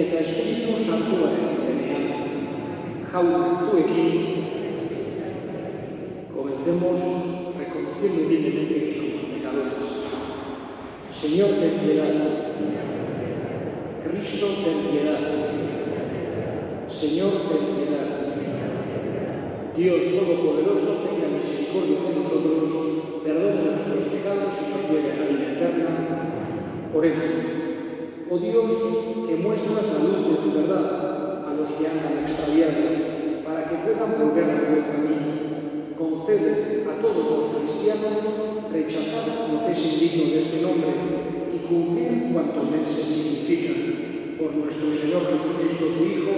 eta Espiritu Santuaren izenean, jaun zuekin. Comencemos reconociendo humildemente que somos pecadores. Señor, ten piedad. Cristo, ten piedad. Señor, ten piedad. Dios Todopoderoso, tenga misericordia de nosotros, perdone nuestros pecados y nos lleve a la vida eterna. Oremos. Oh Dios, que muestras la luz de tu verdad a los que andan extraviados, para que puedan volver al buen camino, concede a todos los cristianos rechazar lo que es indigno de este nombre y cumplir cuanto en él se significa. Por nuestro Señor Jesucristo, tu Hijo,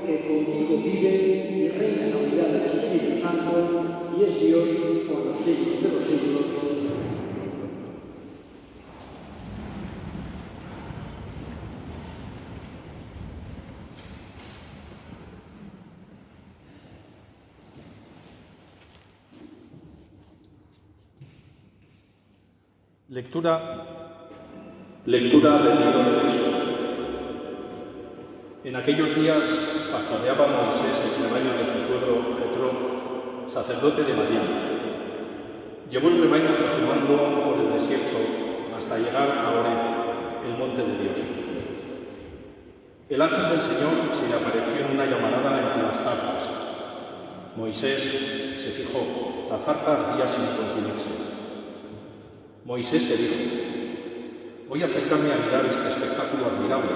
que contigo vive y reina en la unidad del Espíritu Santo y es Dios por los siglos de los siglos. Lectura del libro del Éxodo. En aquellos días pastoreaba Moisés el rebaño de su suegro Jetro, sacerdote de Madián. Llevó el rebaño tras su mando por el desierto hasta llegar a Horeb, el monte de Dios. El ángel del Señor se le apareció en una llamarada entre las zarzas. Moisés se fijó, la zarza ardía sin consumirse. Moisés se dijo: voy a acercarme a mirar este espectáculo admirable,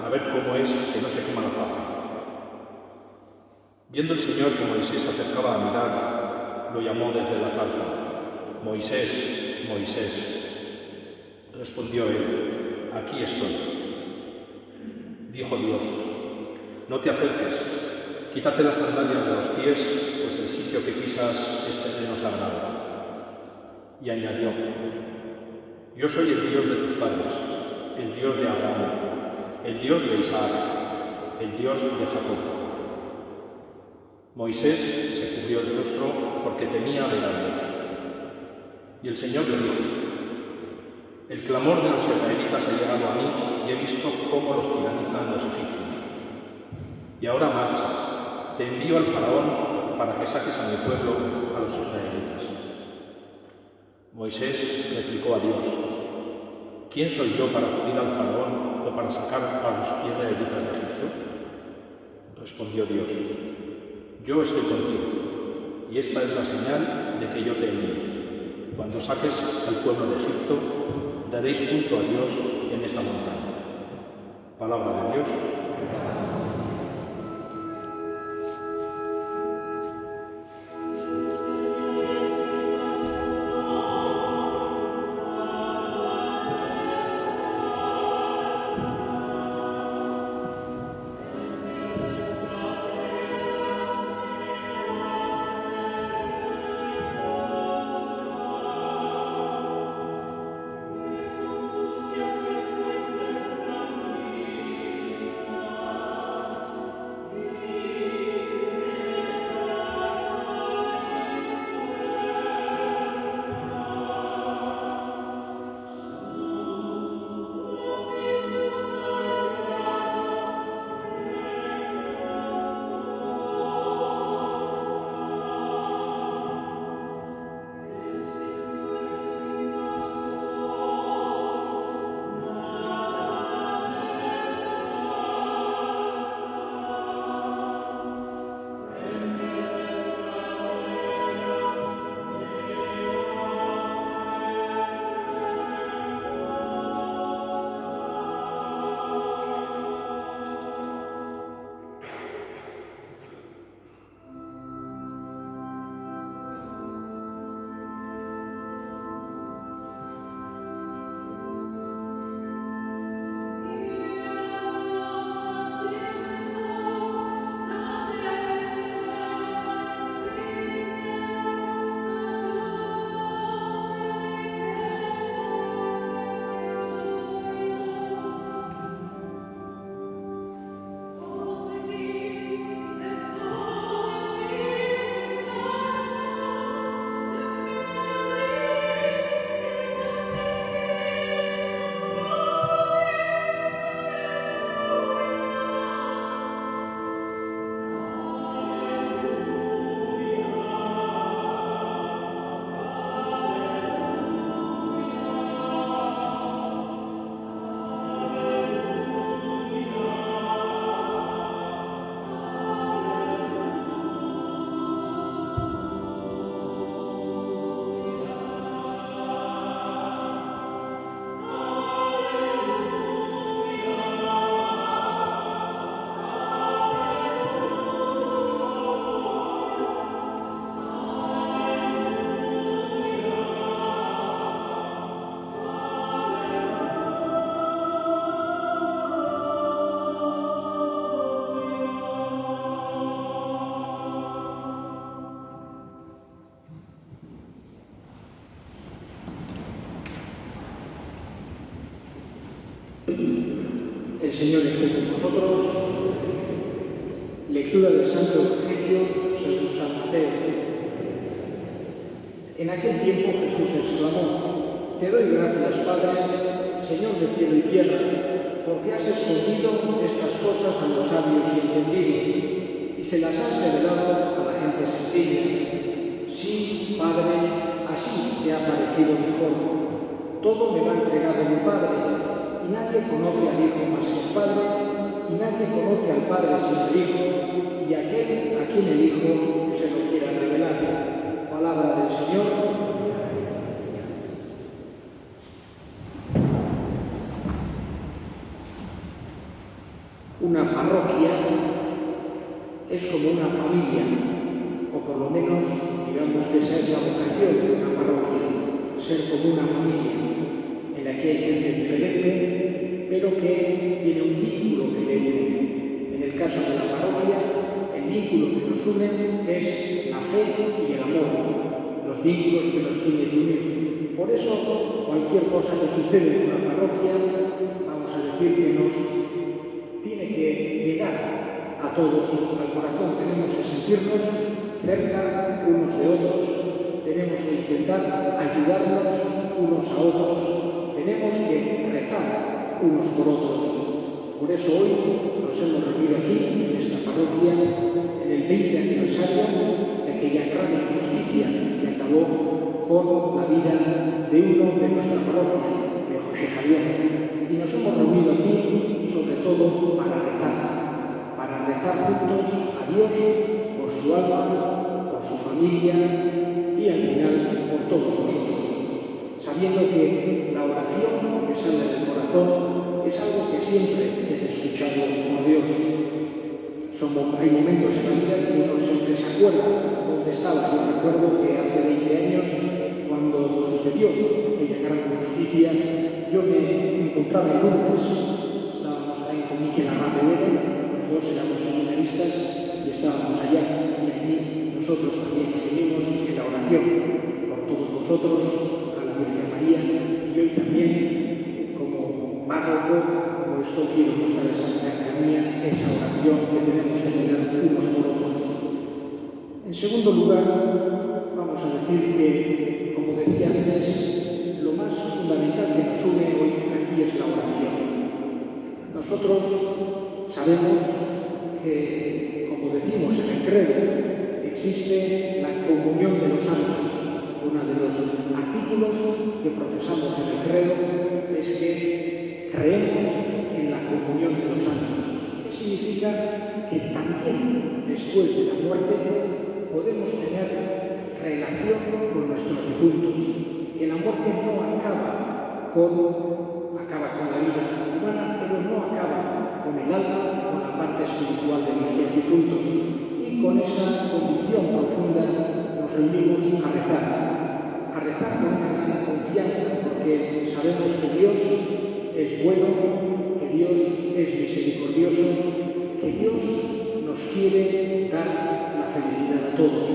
a ver cómo es que no se quema la zarza. Viendo el Señor que Moisés se acercaba a mirar, lo llamó desde la zarza: Moisés, Moisés. Respondió él: aquí estoy. Dijo Dios: no te acerques, quítate las sandalias de los pies, pues el sitio que pisas es terreno sagrado. Y añadió: yo soy el Dios de tus padres, el Dios de Abraham, el Dios de Isaac, el Dios de Jacob. Moisés se cubrió el rostro porque temía ver a Dios. Y el Señor le dijo: el clamor de los israelitas ha llegado a mí y he visto cómo los tiranizan los egipcios. Y ahora marcha, te envío al faraón para que saques a mi pueblo, a los israelitas. Moisés replicó a Dios: ¿quién soy yo para acudir al faraón o para sacar a los israelitas de Egipto? Respondió Dios: yo estoy contigo, y esta es la señal de que yo te envío. Cuando saques al pueblo de Egipto, daréis culto a Dios en esta montaña. Palabra de Dios. El Señor esté con vosotros. Lectura del Santo Evangelio según San Mateo. En aquel tiempo Jesús exclamó: Te doy gracias, Padre, Señor de cielo y tierra, porque has escondido estas cosas a los sabios y entendidos, y se las has revelado a la gente sencilla. Sí, Padre, así te ha parecido mejor. Todo me lo ha entregado mi Padre, y nadie conoce al Hijo más que el Padre, y nadie conoce al Padre sino el Hijo, y aquel a quien el Hijo se lo quiera revelar. Palabra del Señor. Una parroquia es como una familia, o por lo menos digamos que esa es la vocación de una parroquia, ser como una familia en la que hay gente diferente, pero que tiene un vínculo que le une. En el caso de la parroquia, el vínculo que nos une es la fe y el amor, los vínculos que nos tienen que unir. Por eso, cualquier cosa que sucede en una parroquia, vamos a decir que nos tiene que llegar a todos al corazón. Tenemos que sentirnos cerca unos de otros, tenemos que intentar ayudarnos unos a otros, tenemos que rezar unos por otros. Por eso hoy nos hemos reunido aquí, en esta parroquia, en el 20 aniversario de aquella gran injusticia que acabó con la vida de uno de nuestra parroquia, de José Javier. Y nos hemos reunido aquí sobre todo para rezar juntos a Dios por su alma, por su familia y al final por todos nosotros, sabiendo que la oración que sale del corazón es algo que siempre es escuchado por Dios. Hay momentos en la vida que uno siempre se acuerda dónde estaba. Yo recuerdo que hace 20 años, cuando sucedió aquella gran injusticia, yo me encontraba en Lourdes, estábamos ahí con Miquel Arrame Vera, los dos éramos seminaristas y estábamos allá, y allí nosotros también nos unimos en la oración por todos vosotros, a la Virgen María, y hoy también como párroco, como esto quiero mostrar esa cercanía, esa oración que tenemos que tener unos por otros. En segundo lugar, vamos a decir que, como decía antes, lo más fundamental que nos une hoy aquí es la oración. Nosotros sabemos que, como decimos en el credo, existe la comunión de los santos. Uno de los artículos que profesamos en el credo es que creemos en la comunión de los santos. ¿Qué significa? Que también después de la muerte podemos tener relación con nuestros difuntos, que la muerte no acaba con la vida humana, pero no acaba con el alma, con la parte espiritual de nuestros difuntos. Y con esa convicción profunda nos reunimos a rezar con una gran confianza, porque sabemos que Dios es bueno, que Dios es misericordioso, que Dios nos quiere dar la felicidad a todos.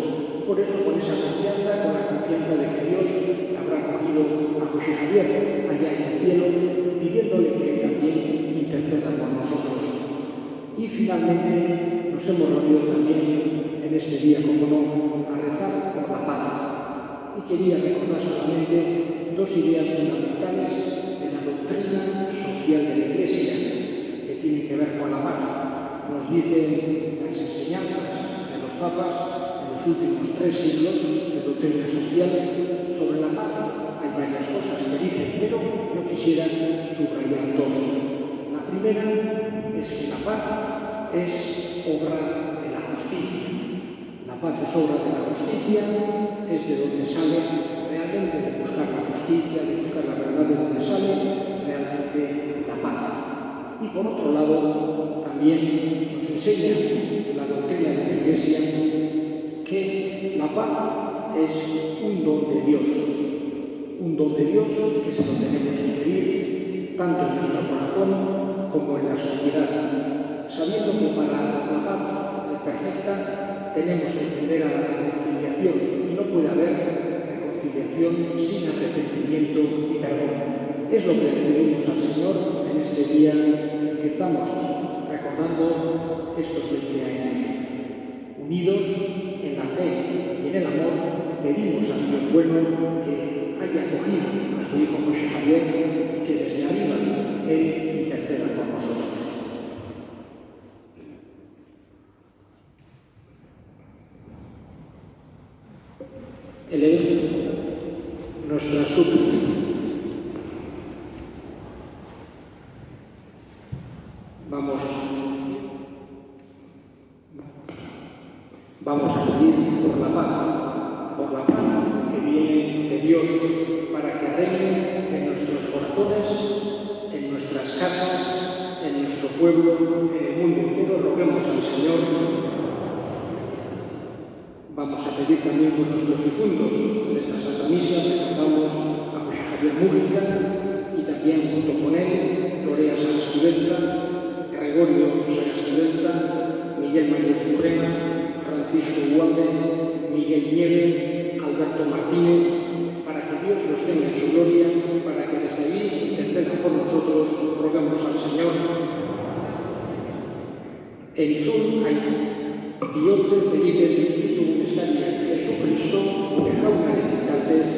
Por eso, con esa confianza, con la confianza de que Dios habrá cogido a José Javier allá en el cielo, pidiéndole que también interceda por nosotros. Y finalmente nos hemos reunido también en este día, como no, a rezar por la paz. Y quería recordar solamente dos ideas fundamentales de la doctrina social de la Iglesia que tienen que ver con la paz. Nos dicen las enseñanzas de los papas en los últimos 3 siglos de doctrina social sobre la paz. Hay varias cosas que dicen, pero yo quisiera subrayar dos. La primera es que la paz es obra de la justicia. La paz es obra de la justicia, es de donde sale realmente, de buscar la justicia, de buscar la verdad, de donde sale realmente la paz. Y por otro lado, también nos enseña la doctrina de la Iglesia que la paz es un don de Dios que se lo tenemos que pedir tanto en nuestro corazón como en la sociedad, sabiendo que para la paz perfecta tenemos que tender a la reconciliación y no puede haber reconciliación sin arrepentimiento y perdón. Es lo que le pedimos al Señor en este día que estamos recordando estos 20 años. Unidos en la fe y en el amor, pedimos a Dios bueno que haya acogido a su hijo José Javier y que desde arriba Él interceda por nosotros. Elevemos nuestra súplica. Vamos a pedir por la paz que viene de Dios, para que reine en nuestros corazones, en nuestras casas, en nuestro pueblo, en el mundo entero. Roguemos al Señor. Vamos a pedir también por nuestros difuntos. En esta Santa Misa recordamos a José Javier Mújica y también junto con él Lorea Sagastivenza, Gregorio Sagastivenza, Miguel Mañez Murena, Francisco Ualde, Miguel Nieve, Alberto Martínez, para que Dios los tenga en su gloria y para que desde allí intercedan por nosotros. Rogamos al Señor. Entzun bihotzez egiten dizkizugun eskariak Jesucristo gure jaunaren bitartez.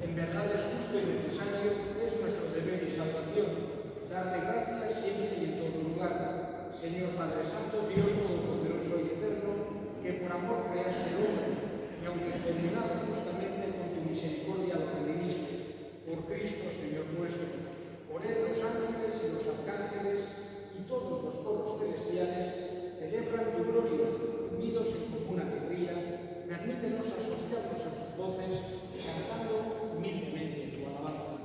En verdad es mencionado justamente con tu misericordia lo redimiste, por Cristo Señor nuestro. Por él los ángeles y los arcángeles y todos los coros celestiales celebran tu gloria, unidos en común alegría. Permítenos asociarnos a sus voces, cantando humildemente tu alabanza.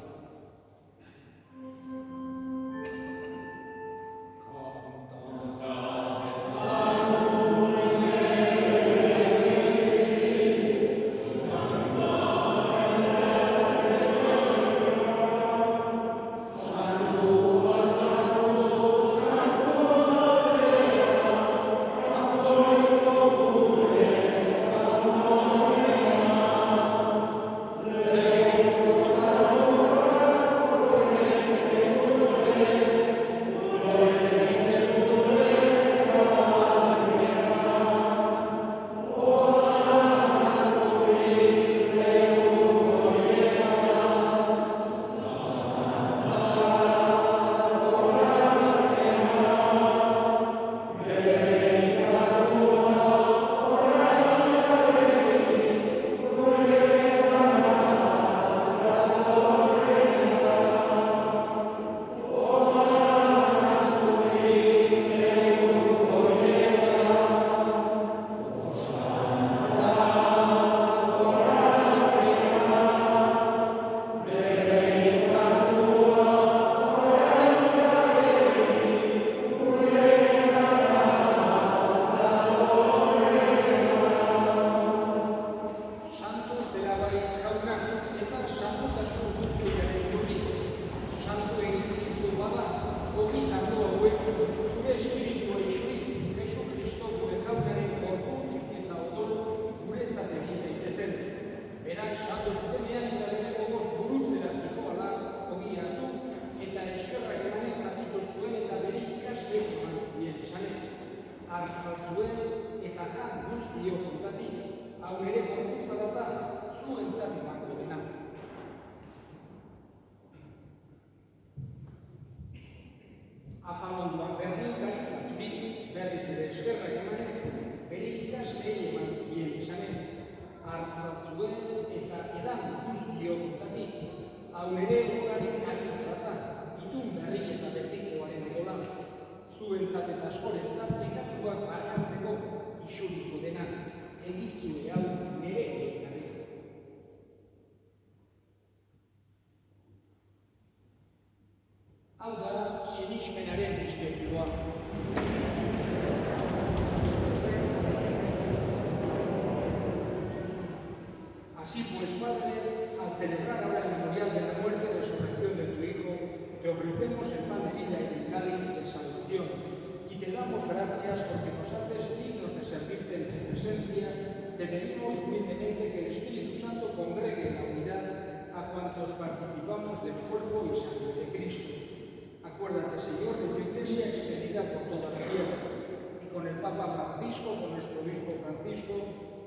Afalondoan berdin garizaturik berriz ere eskerra emanez, bere ikasleei eman zien esanez, hartza zuen eta edan guztiotatik, hau ere horaren garizatata, itun berri eta betikoaren odola, zuentzat eta askorentzat nekatuak barkatzeko isuriko dena, egizue hau nire egarri. Hau da, sinismenaren misterioa. Así pues, Padre, al celebrar ahora el memorial de la muerte y resurrección de tu Hijo, te ofrecemos el pan de vida y el cáliz de salvación, y te damos gracias porque nos haces dignos de servirte en tu presencia. Te pedimos humildemente que el Espíritu Santo congregue en la unidad a cuantos participamos del cuerpo y sangre de Cristo. Acuérdate, Señor, de tu Iglesia extendida por toda la tierra, y con el Papa Francisco, con nuestro obispo Francisco,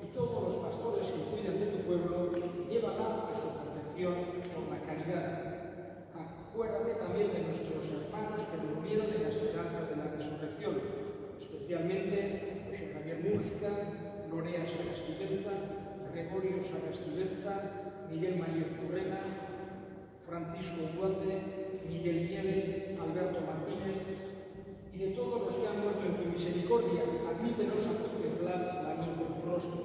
y todos los pastores que cuidan de tu pueblo, llévala a su perfección por la caridad. Acuérdate también de nuestros hermanos que durmieron en la esperanza de la resurrección, especialmente José Javier Mújica, Lorea Sagastibenza, Gregorio Sagastibenza, Miguel Maríez Currena, Francisco Duarte, Miguel Nieve, Alberto Martínez, y de todos los que han muerto en tu misericordia, admítenos a contemplar la luz de tu rostro.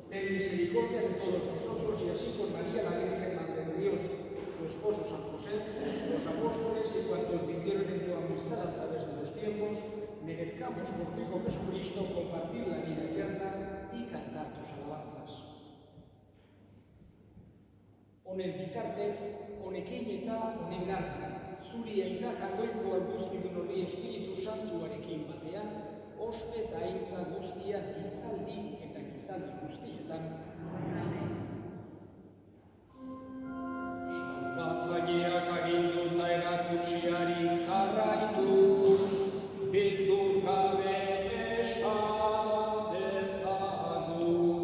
Ten misericordia de todos nosotros y así con María, la Virgen Madre de Dios, su esposo San José, los apóstoles y cuantos vivieron en tu amistad a través de los tiempos, merezcamos por tu Hijo Jesucristo compartir la vida eterna y cantar tus alabanzas. Honen bitartez, honekin eta honengan, zuri aita jagoiko guztidun hori Espiritu Santuarekin batean, ospe eta aintza guztiak gizaldi eta gizaldi guztietan. Salbatzaileak aginduta erakutsiari jarraitu, bildur gabe esan dezagun.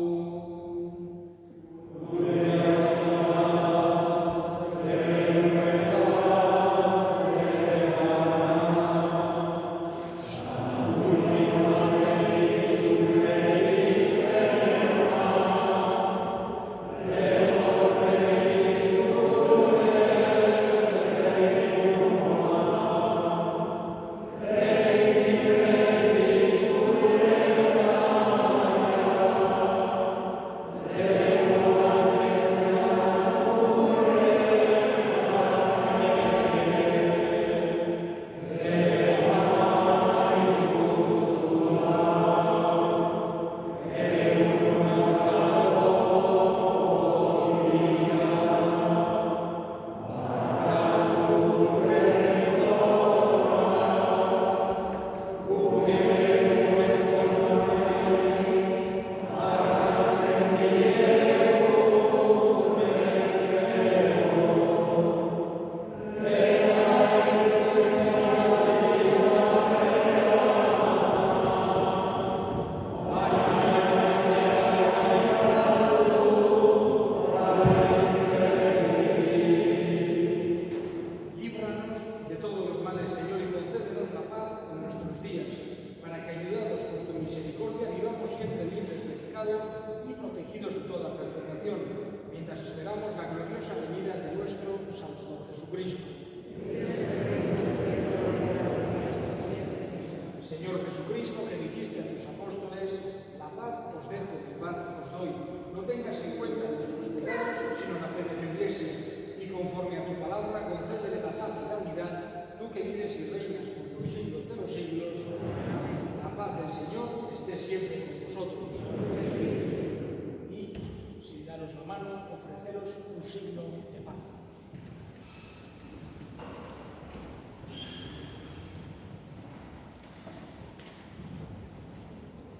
signo de paz.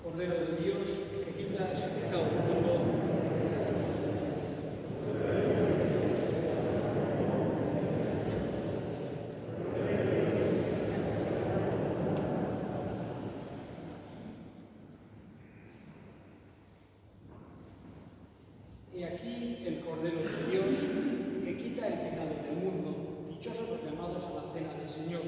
Cordero de Dios, que quitas el pecado del mundo, y aquí el Cordero de Dios, que quita el pecado del mundo. Dichosos los llamados a la cena del Señor.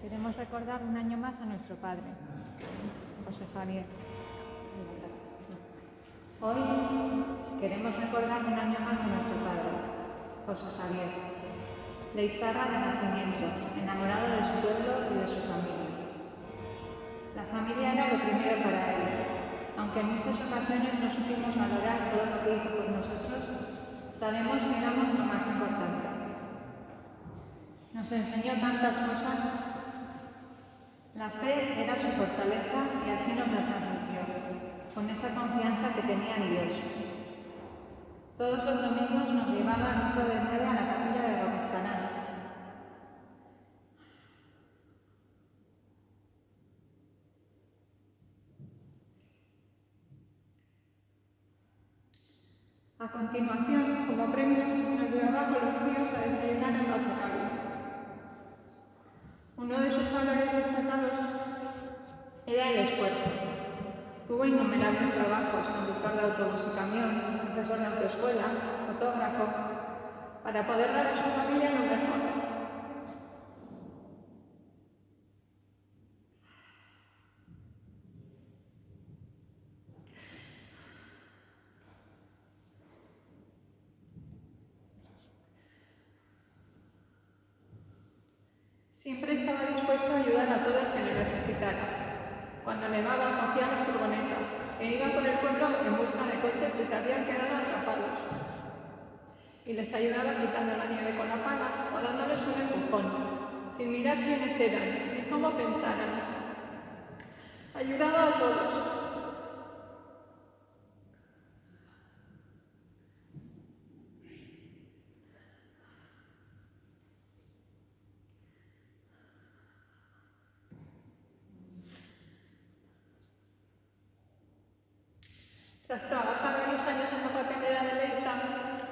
queremos recordar un año más a nuestro padre, José Javier. Hoy queremos recordar un año más a nuestro padre, José Javier, leitzarra de nacimiento, enamorado de su pueblo y de su familia. La familia era lo primero para él, aunque en muchas ocasiones no supimos valorar todo lo que hizo por nosotros, sabemos que éramos lo más importante. Nos enseñó tantas cosas. La fe era su fortaleza y así nos la transmitió, con esa confianza que tenía en Dios. Todos los domingos nos llevaba a misa de 9 a la capilla de Rocaná. A continuación, como premio, nos llevaba con los tíos a desayunar en Basacalli. Uno de sus valores destacados era el esfuerzo. Tuvo innumerables trabajos, conductor de autobús y camión, profesor de autoescuela, fotógrafo, para poder dar a su familia lo mejor. Siempre estaba dispuesto a ayudar a todo el que le necesitara. Cuando nevaba, cogía la furgoneta e iba por el pueblo en busca de coches que se habían quedado atrapados. Y les ayudaba quitando la nieve con la pala o dándoles un empujón, sin mirar quiénes eran ni cómo pensaran. Ayudaba a todos. Tras trabajar varios años en la papelera de Leita,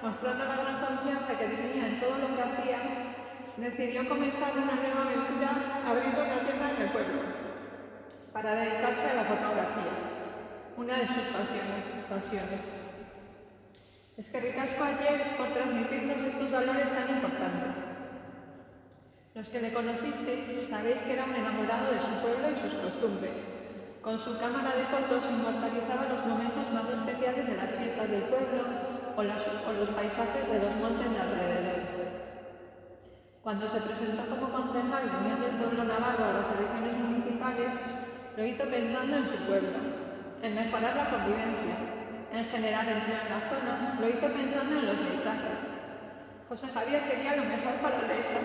mostrando la gran confianza que tenía en todo lo que hacía, decidió comenzar una nueva aventura abriendo una tienda en el pueblo, para dedicarse a la fotografía, una de sus pasiones. Eskerrik asko ayer por transmitirnos estos valores tan importantes. Los que le conocisteis sabéis que era un enamorado de su pueblo y sus costumbres. Con su cámara de fotos inmortalizaba los momentos más especiales de las fiestas del pueblo o los paisajes de los montes de alrededor. Cuando se presentó como concejal de Unión del Pueblo Navarro a las elecciones municipales, lo hizo pensando en su pueblo, en mejorar la convivencia, en generar empleo en la zona, lo hizo pensando en los leizarras. José Javier quería lo mejor para Leiza.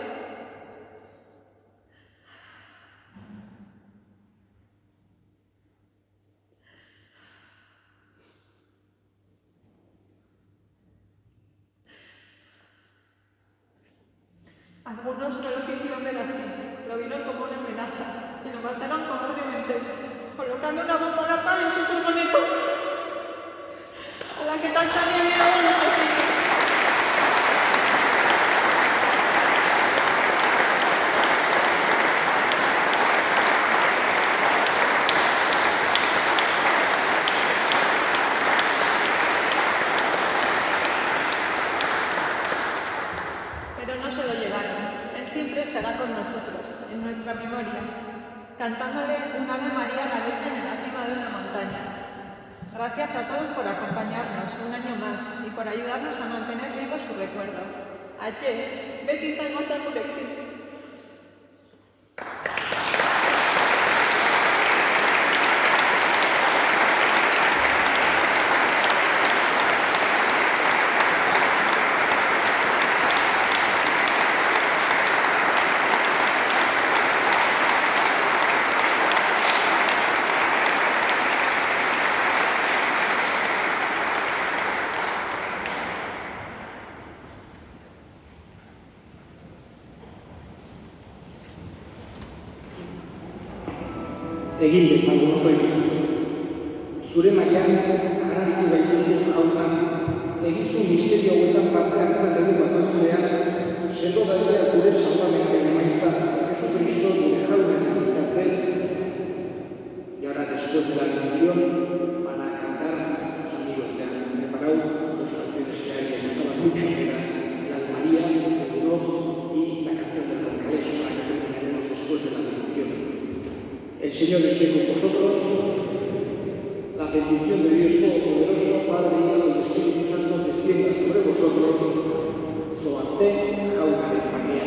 Algunos no lo quisieron ver así, lo vieron como una amenaza y lo mataron cobardemente, colocando una bomba napalm en su furgoneta, a la que tanta había llegado los vecinos. Pero no se lo llevaron. Él siempre estará con nosotros, en nuestra memoria, cantándole un Ave María a la Virgen en la cima de una montaña. Gracias a todos por acompañarnos un año más y por ayudarnos a mantener vivo su recuerdo. Ayer, beti zaimata gurekin. Egin dezagun horrekin. Zure mailan jarraitu gaituzun jauna, egizun misterio hauetan parte hartzen dugu bakoitzean, sendo dadea gure salvamenaren emaitza, Jesucristo gure jaunen bitartez. Y ahora, después de la bendición, van a cantar los amigos que han preparado dos canciones que a él le gustaban mucho, que eran la de María, de Budó, y la canción del Roncalés, la que terminaremos después de la bendición. Señor esté con vosotros. La bendición de Dios Todopoderoso, Padre, Hijo y Espíritu Santo, descienda sobre vosotros. Zoazte, jauna de María.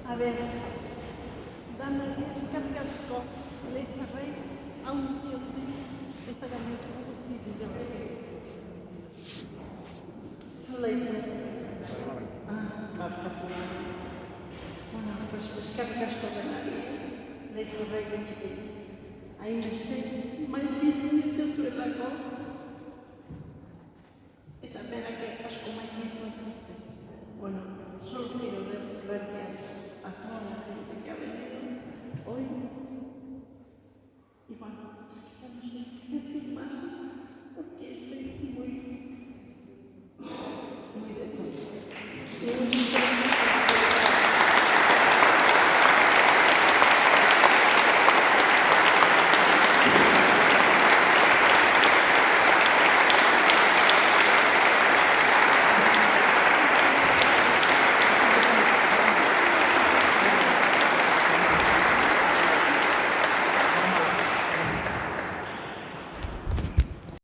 A ver, dame eskerrik asko leitzarrei, haundi eta gainera guzti Zalaitzen. Barkatu. Bueno, pues eskerrik asko denari, leitzarrei gehiagin. Hainbeste, maite izan dituzuelako.